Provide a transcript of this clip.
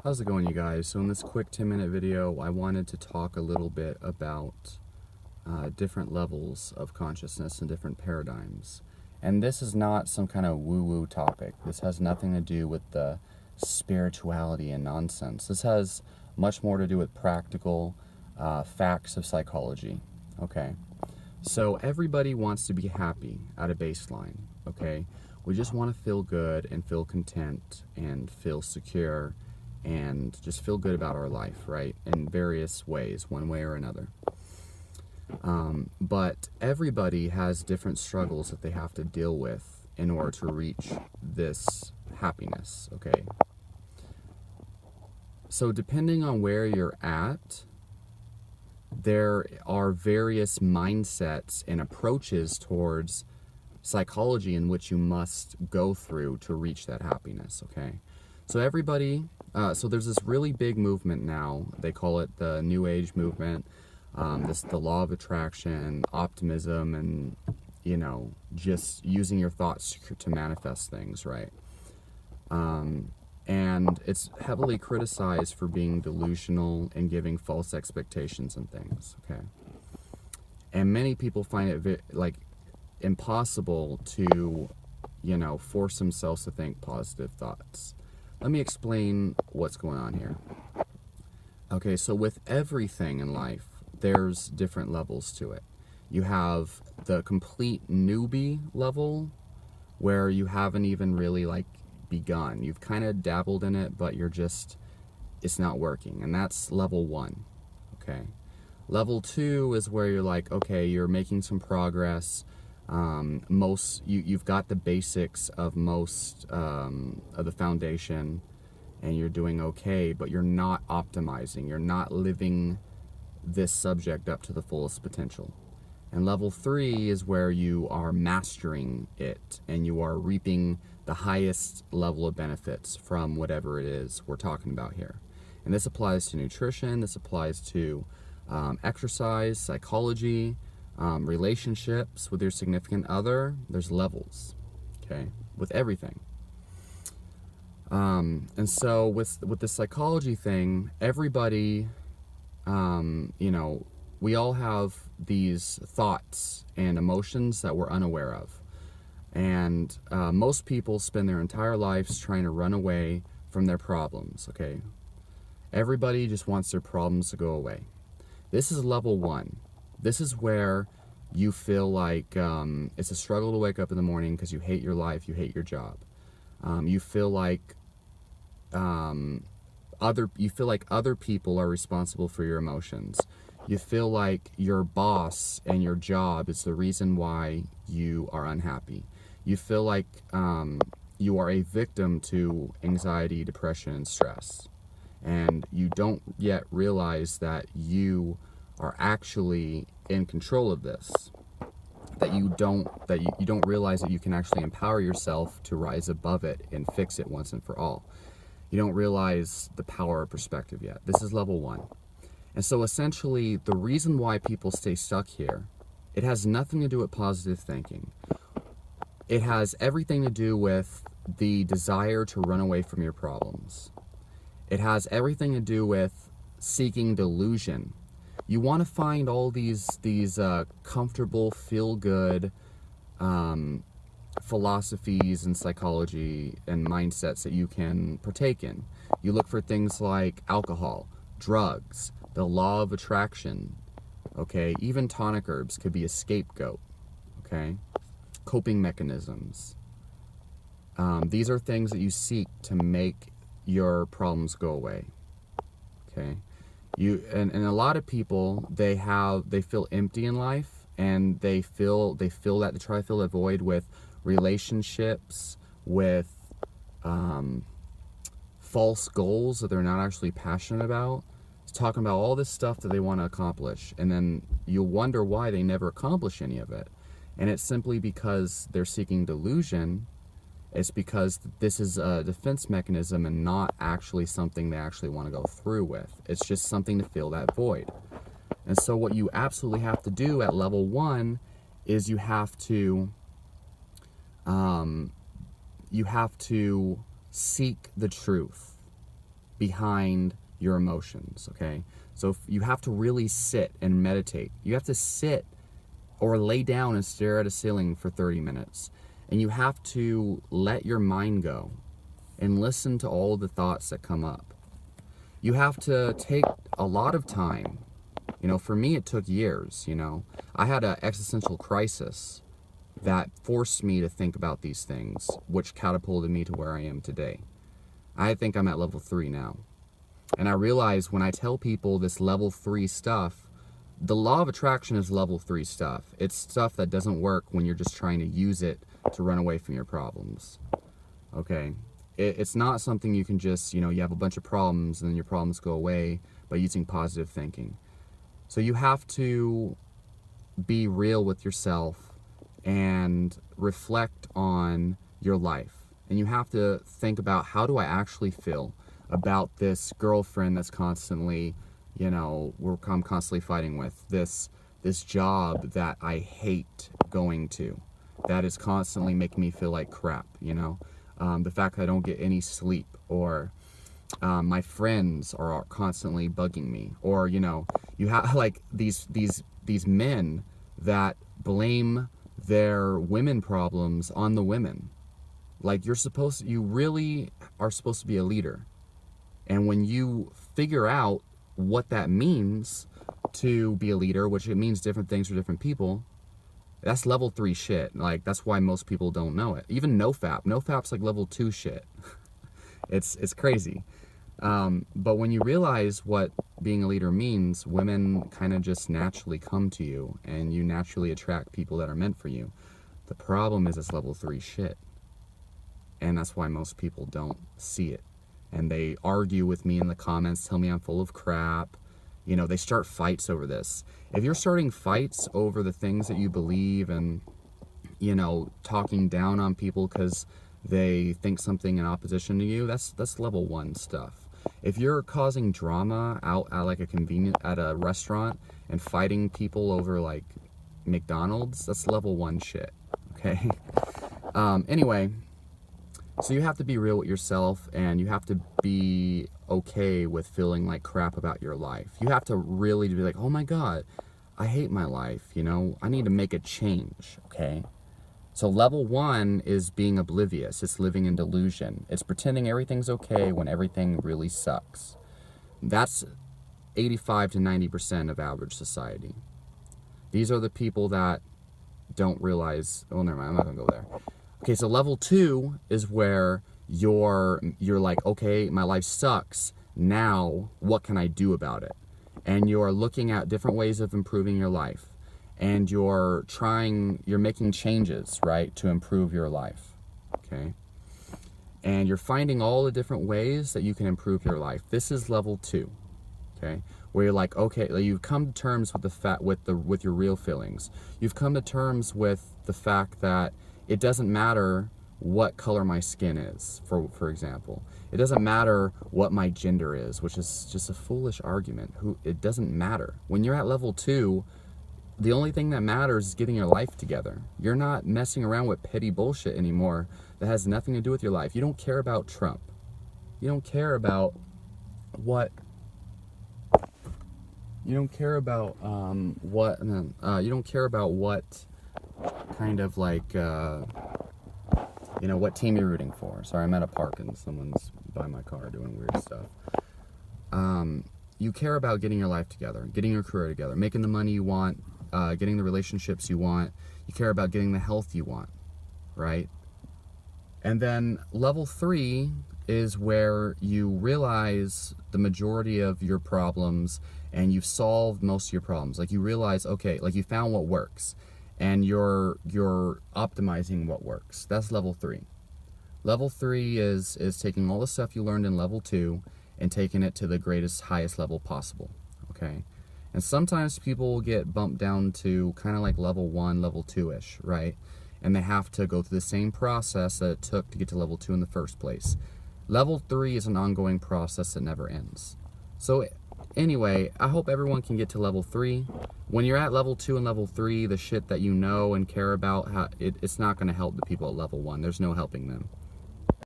How's it going, you guys? So in this quick 10-minute video, I wanted to talk a little bit about different levels of consciousness and different paradigms. And this is not some kind of woo-woo topic. This has nothing to do with the spirituality and nonsense. This has much more to do with practical facts of psychology, okay? So everybody wants to be happy at a baseline, okay? We just want to feel good and feel content and feel secure and just feel good about our life, right? In various ways, one way or another. But everybody has different struggles that they have to deal with in order to reach this happiness, okay? So depending on where you're at, there are various mindsets and approaches towards psychology in which you must go through to reach that happiness, okay? So everybody, so there's this really big movement now. They call it the New Age movement. The law of attraction, optimism, and, just using your thoughts to manifest things, right? And it's heavily criticized for being delusional and giving false expectations and things, okay? And many people find it impossible to, force themselves to think positive thoughts. Let me explain what's going on here. Okay, so with everything in life, there's different levels to it. You have the complete newbie level, where you haven't even really begun. You've kind of dabbled in it, but it's not working. And that's level 1, okay? Level 2 is where you're okay, you're making some progress. You've got the basics of most of the foundation, and you're doing okay, but you're not optimizing. You're not living this subject up to the fullest potential. And level 3 is where you are mastering it, and you are reaping the highest level of benefits from whatever it is we're talking about here. And this applies to nutrition, this applies to exercise, psychology, relationships with your significant other. There's levels, okay, with everything. And so with the psychology thing, everybody, we all have these thoughts and emotions that we're unaware of. And most people spend their entire lives trying to run away from their problems, okay? Everybody just wants their problems to go away. This is level 1. This is where you feel like it's a struggle to wake up in the morning because you hate your life, you hate your job. You feel like other people are responsible for your emotions. You feel like your boss and your job is the reason why you are unhappy. You feel like you are a victim to anxiety, depression, and stress. And you don't yet realize that you are actually in control of this. That you don't realize that you can actually empower yourself to rise above it and fix it once and for all. You don't realize the power of perspective yet. This is level 1. And so essentially, the reason why people stay stuck here, it has nothing to do with positive thinking. It has everything to do with the desire to run away from your problems. It has everything to do with seeking delusion. You want to find all these comfortable, feel-good philosophies and psychology and mindsets that you can partake in. You look for things like alcohol, drugs, the law of attraction, okay? Even tonic herbs could be a scapegoat, okay? Coping mechanisms. These are things that you seek to make your problems go away, okay? And a lot of people, they feel empty in life, and they try to fill that void with relationships, with false goals that they're not actually passionate about. It's talking about all this stuff that they want to accomplish, and then you'll wonder why they never accomplish any of it. And it's simply because they're seeking delusion. It's because this is a defense mechanism and not actually something they actually want to go through with. It's just something to fill that void. And so what you absolutely have to do at level 1 is you have to seek the truth. behind your emotions, okay? So you have to really sit and meditate. You have to sit or lay down and stare at a ceiling for 30 minutes. And you have to let your mind go and listen to all the thoughts that come up. You have to take a lot of time. You know, for me, it took years, you know. I had an existential crisis that forced me to think about these things, which catapulted me to where I am today. I think I'm at level 3 now. And I realize when I tell people this level 3 stuff, the law of attraction is level 3 stuff. It's stuff that doesn't work when you're just trying to use it to run away from your problems. Okay? It's not something you can just, you know, you have a bunch of problems and then your problems go away by using positive thinking. So you have to be real with yourself and reflect on your life. And you have to think about, how do I actually feel about this girlfriend that's constantly, you know, I'm constantly fighting with, this job that I hate going to, that is constantly making me feel like crap, you know, the fact that I don't get any sleep, or my friends are constantly bugging me, or, you know, you have like these men that blame their women problems on the women. Like, you really are supposed to be a leader. And when you figure out what that means to be a leader, which it means different things for different people, that's level 3 shit. Like, that's why most people don't know it. Even NoFap's like level 2 shit. It's crazy. But when you realize what being a leader means, women kind of just naturally come to you, and you naturally attract people that are meant for you. The problem is it's level 3 shit. And that's why most people don't see it. And they argue with me in the comments, tell me I'm full of crap. You know, they start fights over this. If you're starting fights over the things that you believe, and, you know, talking down on people because they think something in opposition to you, that's level 1 stuff. If you're causing drama out at like at a restaurant and fighting people over like McDonald's, that's level 1 shit. Okay. Anyway, so you have to be real with yourself, and you have to be okay with feeling like crap about your life. You have to really be like, oh my God, I hate my life, you know, I need to make a change, okay? So level 1 is being oblivious. It's living in delusion. It's pretending everything's okay when everything really sucks. That's 85 to 90% of average society. These are the people that don't realize, oh, never mind, I'm not gonna go there. Okay, so level 2 is where you're like, okay, my life sucks. Now, what can I do about it? And you're looking at different ways of improving your life. And you're making changes, right, to improve your life, okay? And you're finding all the different ways that you can improve your life. This is level 2, okay? Where you're like, okay, you've come to terms with with your real feelings. You've come to terms with the fact that it doesn't matter what color my skin is, for example. It doesn't matter what my gender is, which is just a foolish argument. It doesn't matter. When you're at level 2, the only thing that matters is getting your life together. You're not messing around with petty bullshit anymore that has nothing to do with your life. You don't care about Trump. You don't care about what... You don't care about you don't care about what kind of like, you know, what team you're rooting for. Sorry, I'm at a park and someone's by my car doing weird stuff. You care about getting your life together, getting your career together, making the money you want, getting the relationships you want. You care about getting the health you want, right? And then level 3 is where you realize the majority of your problems, and you've solved most of your problems. Like, you realize, okay, like you found what works, and you're optimizing what works. That's level 3. Level 3 is taking all the stuff you learned in level 2 and taking it to the highest level possible, okay? And sometimes people get bumped down to kind of like level 1, level 2-ish, right? And they have to go through the same process that it took to get to level 2 in the first place. Level 3 is an ongoing process that never ends. So anyway, I hope everyone can get to level 3. When you're at level 2 and level 3, the shit that you know and care about, it's not going to help the people at level 1. There's no helping them.